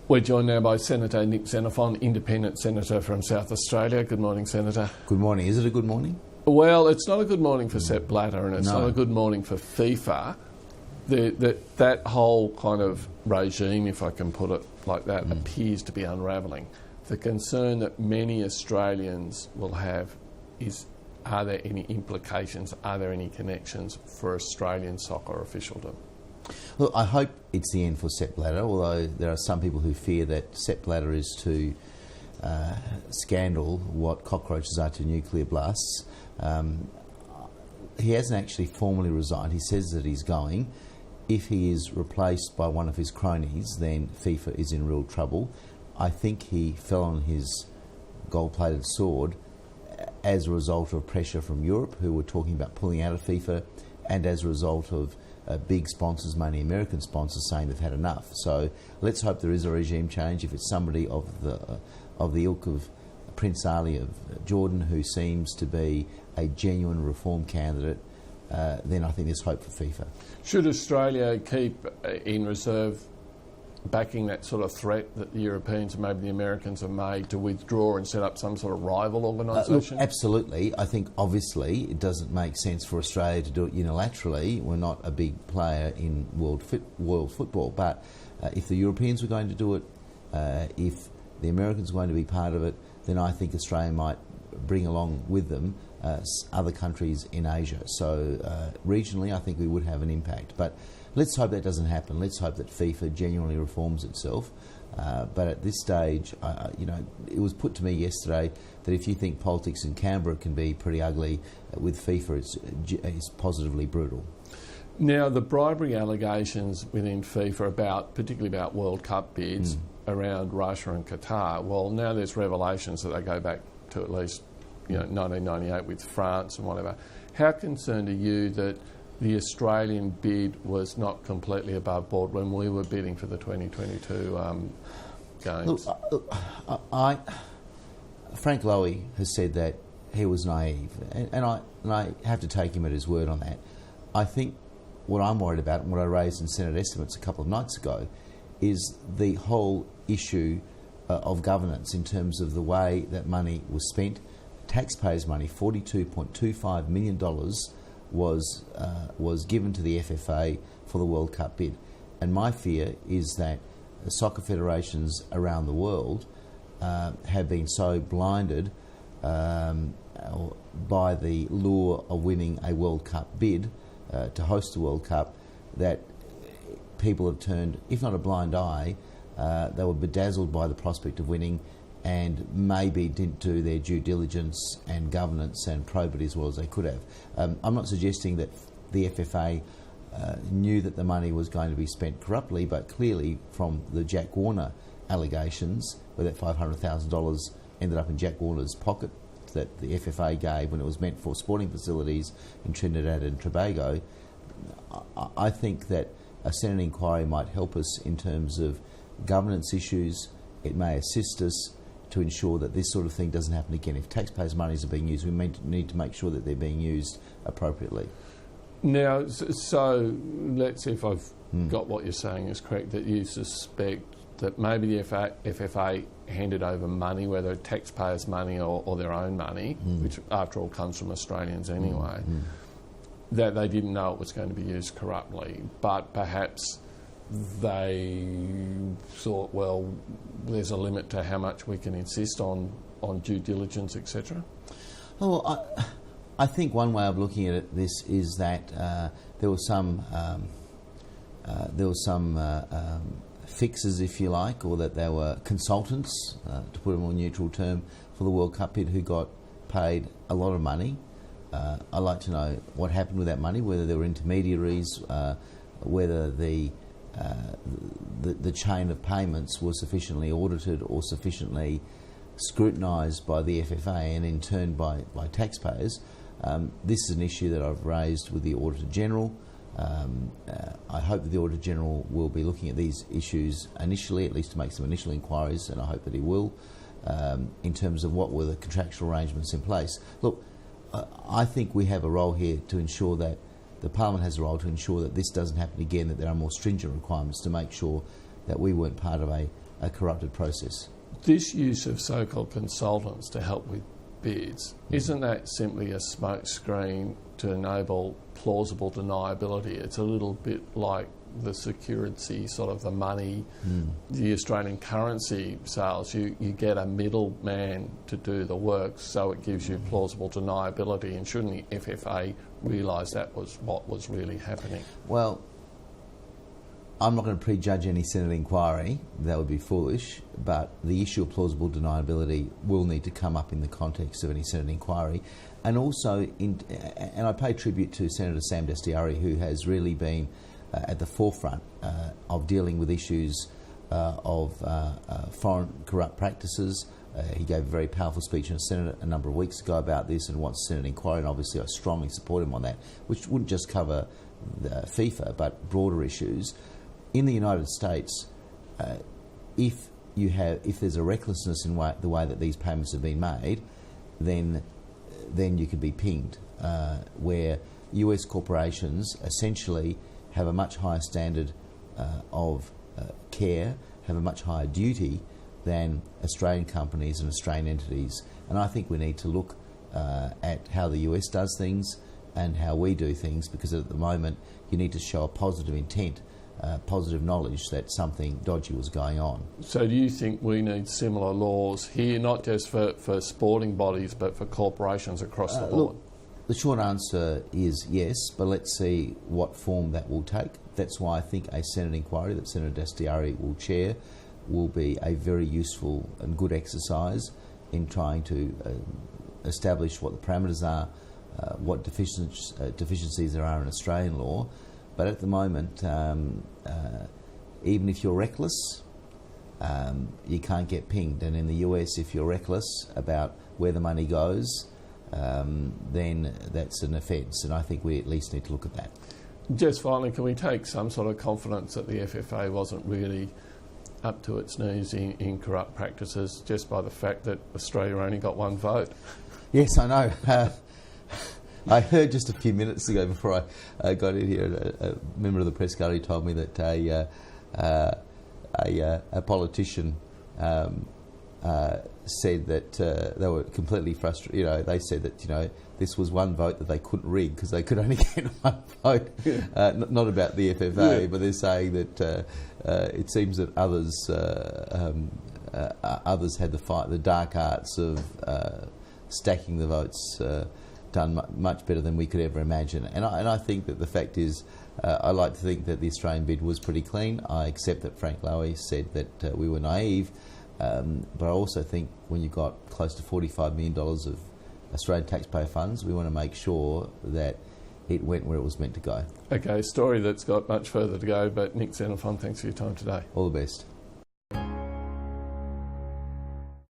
We're joined now by Senator Nick Xenophon, independent senator from South Australia. Good morning, Senator. Good morning. Is it a good morning? Well, it's not a good morning for Sepp Blatter, and it's not a good morning for FIFA. That whole kind of regime, if I can put it like that, appears to be unravelling. The concern that many Australians will have is, are there any implications, are there any connections for Australian soccer officialdom? Look, I hope it's the end for Sepp Blatter, although there are some people who fear that Sepp Blatter is to scandal what cockroaches are to nuclear blasts. He hasn't actually formally resigned. He says that he's going. If he is replaced by one of his cronies, then FIFA is in real trouble. I think he fell on his gold-plated sword as a result of pressure from Europe, who were talking about pulling out of FIFA, and as a result of big sponsors, mainly American sponsors, saying they've had enough. So let's hope there is a regime change. If it's somebody of the ilk of Prince Ali of Jordan, who seems to be a genuine reform candidate, then I think there's hope for FIFA. Should Australia keep in reserve backing that sort of threat that the Europeans and maybe the Americans have made to withdraw and set up some sort of rival organisation? Absolutely. I think obviously it doesn't make sense for Australia to do it unilaterally. We're not a big player in world football. But if the Europeans were going to do it, if the Americans were going to be part of it, then I think Australia might bring along with them other countries in Asia. So regionally, I think we would have an impact. But let's hope that doesn't happen. Let's hope that FIFA genuinely reforms itself. But at this stage, it was put to me yesterday that if you think politics in Canberra can be pretty ugly, with FIFA it's positively brutal. Now, the bribery allegations within FIFA, particularly about World Cup bids around Russia and Qatar, well, now there's revelations that they go back to at least 1998 with France and whatever. How concerned are you that the Australian bid was not completely above board when we were bidding for the 2022 games? Look, Frank Lowy has said that he was naive, and I have to take him at his word on that. I think what I'm worried about, and what I raised in Senate estimates a couple of nights ago, is the whole issue of governance in terms of the way that money was spent. Taxpayers' money, $42.25 million, was given to the FFA for the World Cup bid. And my fear is that the soccer federations around the world have been so blinded by the lure of winning a World Cup bid to host a World Cup that people have turned, if not a blind eye, they were bedazzled by the prospect of winning and maybe didn't do their due diligence and governance and probity as well as they could have. I'm not suggesting that the FFA knew that the money was going to be spent corruptly, but clearly from the Jack Warner allegations, where that $500,000 ended up in Jack Warner's pocket that the FFA gave when it was meant for sporting facilities in Trinidad and Tobago, I think that a Senate inquiry might help us in terms of governance issues. It may assist us to ensure that this sort of thing doesn't happen again. If taxpayers' monies are being used, we need to make sure that they're being used appropriately. Now, so let's see if I've got what you're saying is correct, that you suspect that maybe the FFA handed over money, whether taxpayers' money or their own money, which after all comes from Australians anyway, that they didn't know it was going to be used corruptly, but perhaps they thought, well, there's a limit to how much we can insist on due diligence, etc. Well, I think one way of looking at this is that there was some fixers, if you like, or that there were consultants, to put a more neutral term, for the World Cup bid who got paid a lot of money. I'd like to know what happened with that money, whether there were intermediaries, whether the chain of payments was sufficiently audited or sufficiently scrutinised by the FFA and in turn by taxpayers. This is an issue that I've raised with the Auditor General. I hope that the Auditor General will be looking at these issues initially, at least to make some initial inquiries, and I hope that he will, in terms of what were the contractual arrangements in place. Look, I think we have a role here to ensure that the Parliament has a role to ensure that this doesn't happen again, that there are more stringent requirements to make sure that we weren't part of a a corrupted process. This use of so-called consultants to help with bids, isn't that simply a smokescreen to enable plausible deniability? It's a little bit like the security, sort of the money, the Australian currency sales. You get a middleman to do the work, so it gives you plausible deniability. And shouldn't the FFA realise that was what was really happening? Well, I'm not going to prejudge any Senate inquiry. That would be foolish. But the issue of plausible deniability will need to come up in the context of any Senate inquiry. And also, and I pay tribute to Senator Sam Dastyari, who has really been at the forefront of dealing with issues of foreign corrupt practices. He gave a very powerful speech in the Senate a number of weeks ago about this and wants a Senate inquiry, and obviously I strongly support him on that, which wouldn't just cover FIFA but broader issues. In the United States, if there's a recklessness in the way that these payments have been made, then you could be pinged, where US corporations essentially have a much higher standard of care, have a much higher duty than Australian companies and Australian entities. And I think we need to look at how the US does things and how we do things, because at the moment you need to show a positive intent, positive knowledge that something dodgy was going on. So do you think we need similar laws here, not just for sporting bodies but for corporations across the board? Look, the short answer is yes, but let's see what form that will take. That's why I think a Senate inquiry that Senator Dastyari will chair will be a very useful and good exercise in trying to establish what the parameters are, what deficiencies there are in Australian law. But at the moment, even if you're reckless, you can't get pinged. And in the US, if you're reckless about where the money goes, then that's an offence. And I think we at least need to look at that. Just finally, can we take some sort of confidence that the FFA wasn't really up to its knees in corrupt practices just by the fact that Australia only got one vote? Yes, I know. I heard just a few minutes ago before I got in here, a member of the press gallery told me that a politician said that they were completely frustrated. You know, they said that this was one vote that they couldn't rig because they could only get one vote. Yeah. Not about the FFA, yeah. But they're saying that it seems that others had the dark arts of stacking the votes. Done much better than we could ever imagine, and I think that the fact is, I like to think that the Australian bid was pretty clean. I accept that Frank Lowy said that we were naive, but I also think when you've got close to $45 million of Australian taxpayer funds, we want to make sure that it went where it was meant to go. Okay, story that's got much further to go, but Nick Xenophon, thanks for your time today. All the best.